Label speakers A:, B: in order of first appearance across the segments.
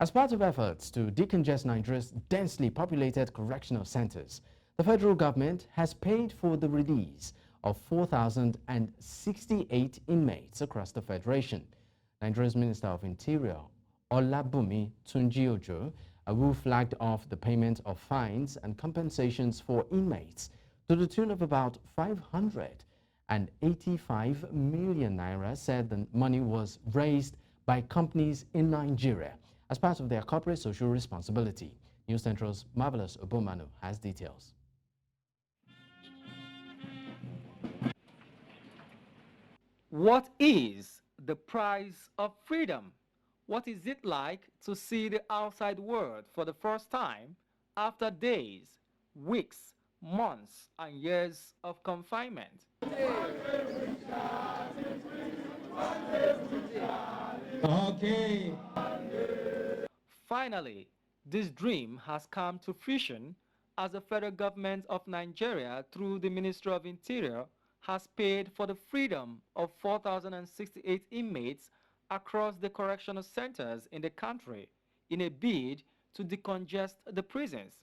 A: As part of efforts to decongest Nigeria's densely populated correctional centers, the federal government has paid for the release of 4,068 inmates across the federation. Nigeria's Minister of Interior, Olubunmi Tunji-Ojo, who flagged off the payment of fines and compensations for inmates to the tune of about 585 million naira, said the money was raised by companies in Nigeria as part of their corporate social responsibility. News Central's Marvelous Obomanu has details.
B: What is the price of freedom? What is it like to see the outside world for the first time after days, weeks, months, and years of confinement? Okay. Finally, this dream has come to fruition as the federal government of Nigeria, through the Ministry of Interior, has paid for the freedom of 4,068 inmates across the correctional centers in the country in a bid to decongest the prisons.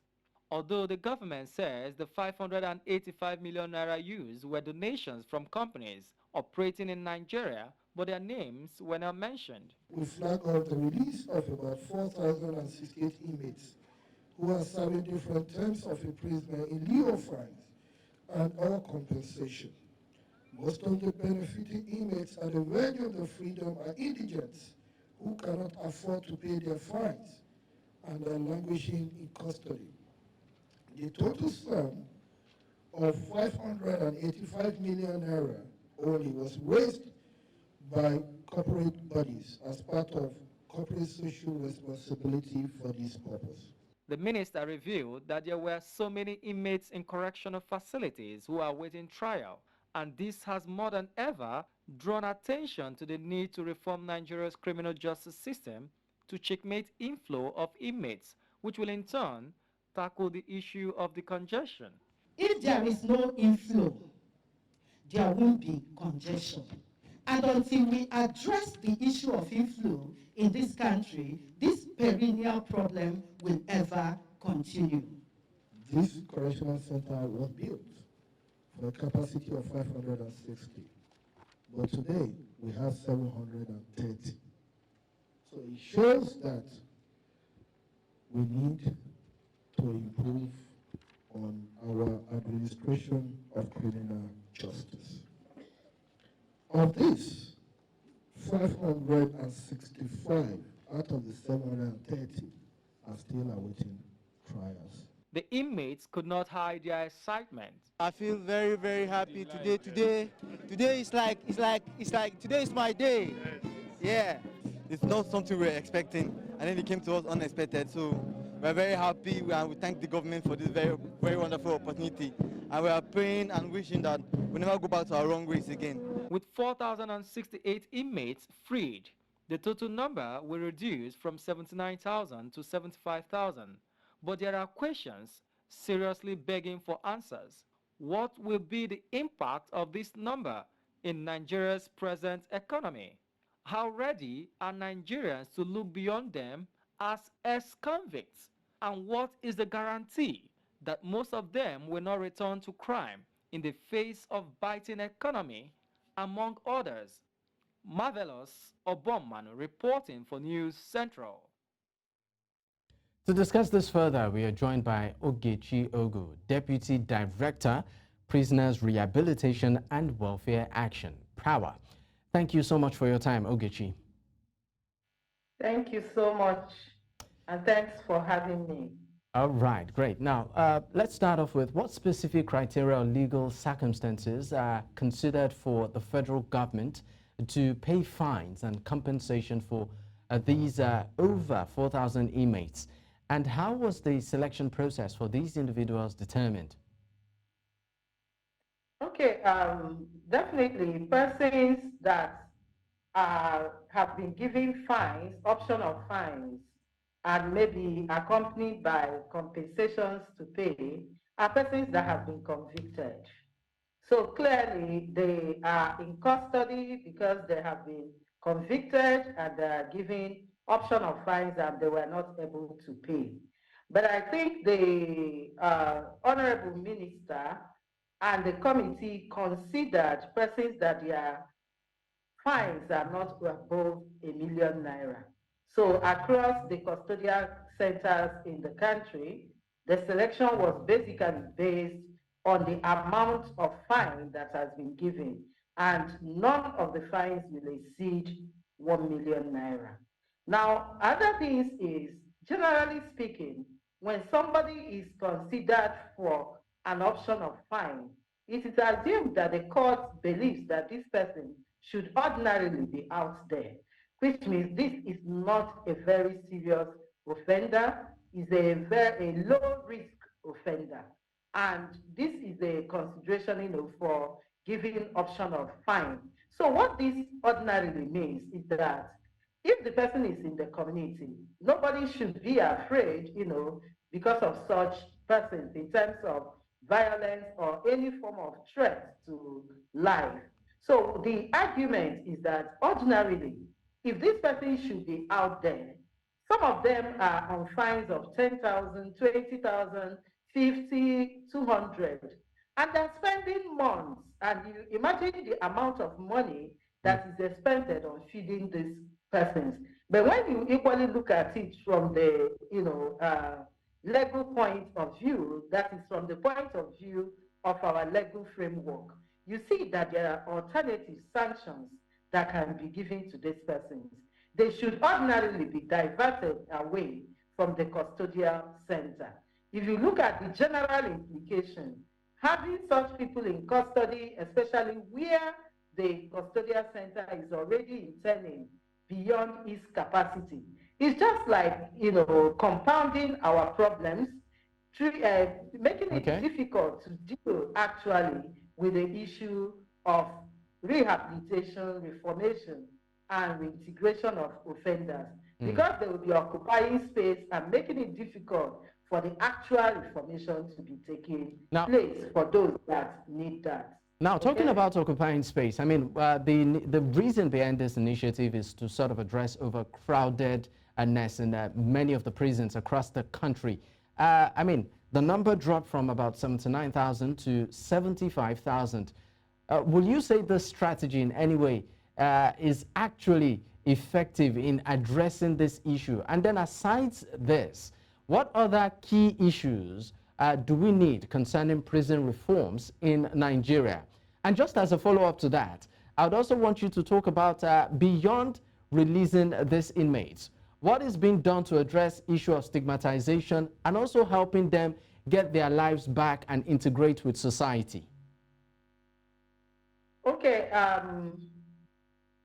B: Although the government says the 585 million naira used were donations from companies operating in Nigeria, but their names were not mentioned.
C: We flag off the release of about 4,068 inmates who are serving different terms of imprisonment in lieu of fines and or compensation. Most of the benefiting inmates at the verge of the freedom are indigents who cannot afford to pay their fines and are languishing in custody. The total sum of 585 million naira only was raised by corporate bodies as part of corporate social responsibility for this purpose.
B: The minister revealed that there were so many inmates in correctional facilities who are awaiting trial, and this has more than ever drawn attention to the need to reform Nigeria's criminal justice system to checkmate inflow of inmates, which will in turn tackle the issue of the congestion.
D: If there is no inflow, there won't be congestion. And until we address the issue of inflow in this country, this perennial problem will ever continue.
C: This correctional center was built for a capacity of 560, but today we have 730. So it shows that we need to improve on our administration of criminal justice. Of this, 565 out of the 730 are still awaiting trials.
B: The inmates could not hide their excitement.
E: I feel very, very happy today. Today is today is my day. Yeah, it's not something we were expecting, and then it came to us unexpected. So we're very happy, and we thank the government for this very, very wonderful opportunity. And we are praying and wishing that we never go back to our wrong ways again.
B: With 4,068 inmates freed, the total number will reduce from 79,000 to 75,000. But there are questions seriously begging for answers. What will be the impact of this number in Nigeria's present economy? How ready are Nigerians to look beyond them as ex-convicts? And what is the guarantee that most of them will not return to crime in the face of biting economy, among others? Marvelous Obomanu reporting for News Central.
A: To discuss this further, we are joined by Ogechi Ogu, Deputy Director, Prisoners Rehabilitation and Welfare Action, PRAWA. Thank you so much for your time, Ogechi.
F: Thank you so much, and thanks for having me.
A: All right, great. Now, let's start off with what specific criteria or legal circumstances are considered for the federal government to pay fines and compensation for these over 4,000 inmates? And how was the selection process for these individuals determined?
F: Okay, definitely persons that have been given fines, option of fines, and maybe accompanied by compensations to pay, are persons that have been convicted. So clearly they are in custody because they have been convicted and they are given option of fines and they were not able to pay. But I think the Honorable Minister and the committee considered persons that their fines are not above ₦1 million. So across the custodial centers in the country, the selection was basically based on the amount of fine that has been given, and none of the fines will exceed ₦1 million. Now, other things is, generally speaking, when somebody is considered for an option of fine, it is assumed that the court believes that this person should ordinarily be out there, which means this is not a very serious offender, is a low risk offender. And this is a consideration, for giving option of fine. So what this ordinarily means is that if the person is in the community, nobody should be afraid, because of such persons in terms of violence or any form of threat to life. So the argument is that ordinarily, if this person should be out there, some of them are on fines of 10,000, 20,000, 50, 200, and they're spending months. And you imagine the amount of money that is expended on feeding these persons. But when you equally look at it from the, legal point of view, that is from the point of view of our legal framework, you see that there are alternative sanctions that can be given to these persons. They should ordinarily be diverted away from the custodial center. If you look at the general implication, having such people in custody, especially where the custodial center is already intending beyond its capacity, it's just like, compounding our problems, making it difficult to deal actually with the issue of rehabilitation, reformation, and reintegration of offenders, because they will be occupying space and making it difficult for the actual reformation to be taking place for those that need that.
A: Now, talking about occupying space, I mean, the reason behind this initiative is to sort of address overcrowdedness in many of the prisons across the country. I mean, the number dropped from about 79,000 to 75,000. Will you say this strategy in any way is actually effective in addressing this issue? And then aside this, what other key issues do we need concerning prison reforms in Nigeria? And just as a follow-up to that, I would also want you to talk about beyond releasing these inmates, what is being done to address issue of stigmatization and also helping them get their lives back and integrate with society?
F: Okay,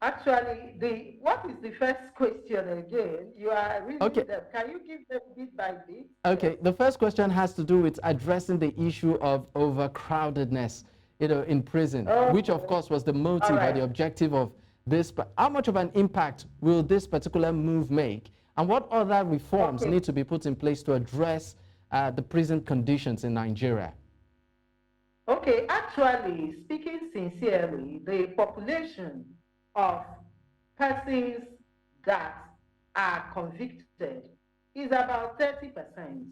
F: actually, what is the first question again? You are reading them. Can you give them bit by bit?
A: Okay, the first question has to do with addressing the issue of overcrowdedness, in prison, which of course was the motive or the objective of this. But how much of an impact will this particular move make? And what other reforms need to be put in place to address the prison conditions in Nigeria?
F: Okay, actually, speaking sincerely, the population of persons that are convicted is about 30%,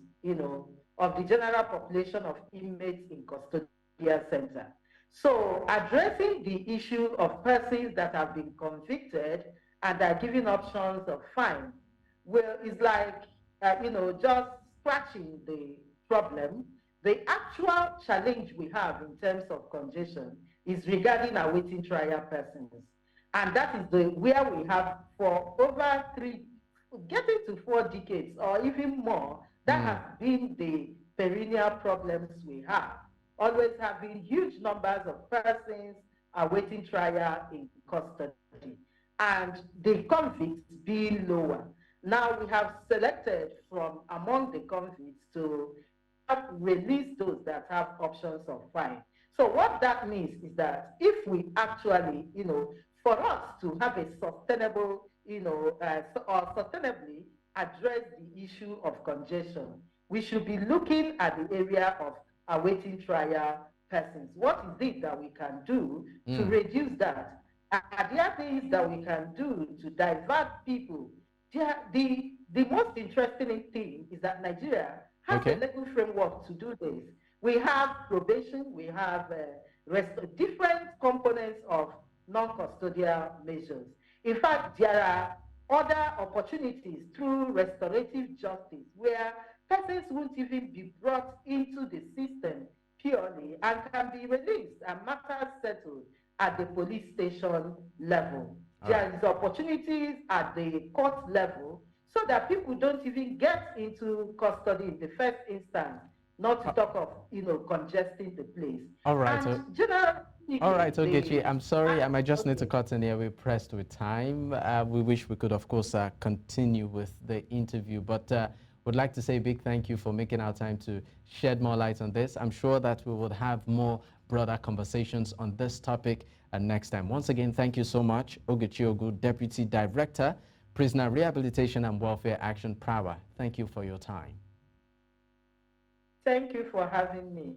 F: of the general population of inmates in custodial center. So addressing the issue of persons that have been convicted and are given options of fine is like, just scratching the problem. The actual challenge we have in terms of congestion is regarding awaiting trial persons. And that is where we have for over getting to 4 decades or even more, that has been the perennial problems we have. Always having huge numbers of persons awaiting trial in custody and the convicts being lower. Now we have selected from among the convicts to release those that have options of fine. So what that means is that if we actually, for us to have a sustainable, or sustainably address the issue of congestion, we should be looking at the area of awaiting trial persons. What is it that we can do to reduce that? Are there things that we can do to divert people The most interesting thing is that Nigeria has a legal framework to do this. We have probation, we have different components of non-custodial measures. In fact, there are other opportunities through restorative justice where persons won't even be brought into the system purely and can be released and matters settled at the police station level. There is opportunities at the court level so that people don't even get into custody in the first instance, not to talk of, congesting the place.
A: All right. All right, Ogechi, I'm sorry, I might just need to cut in here. We're pressed with time. We wish we could, of course, continue with the interview, but would like to say a big thank you for making our time to shed more light on this. I'm sure that we would have more broader conversations on this topic next time. Once again, thank you so much, Ogechi Ogu, Deputy Director, Prisoner Rehabilitation and Welfare Action, PRAWA. Thank you for your time.
F: Thank you for having me.